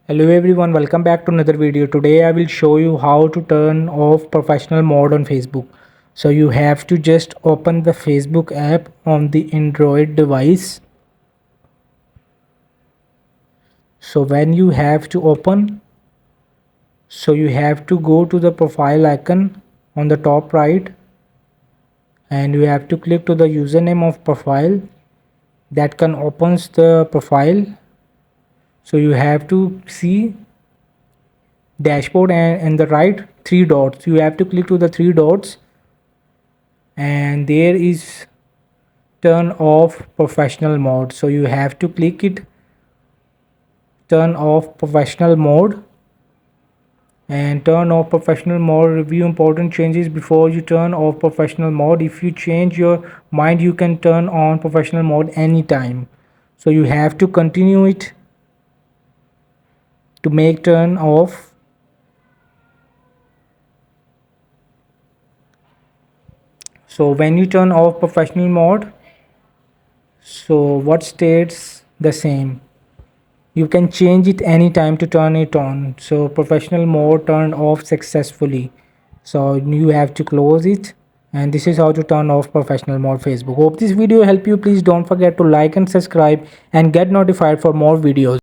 Hello everyone, welcome back to another video. Today I will show you how to turn off professional mode on Facebook. So you have to just open the Facebook app on the Android device. So when you have to open, so you have to go to the profile icon on the top right, and you have to click to the username of profile that can opens the profile. So you have to see dashboard, and in the right three dots you have to click to the three dots, and there is turn off professional mode. So you have to click it, turn off professional mode, and turn off professional mode. Review important changes before you turn off professional mode. If you change your mind, you can turn on professional mode anytime. So you have to continue it to make turn off. So when you turn off professional mode, so what stays the same, you can change it anytime to turn it on. So professional mode turned off successfully, so you have to close it. And this is how to turn off professional mode Facebook. Hope this video helped you. Please don't forget to like and subscribe and get notified for more videos.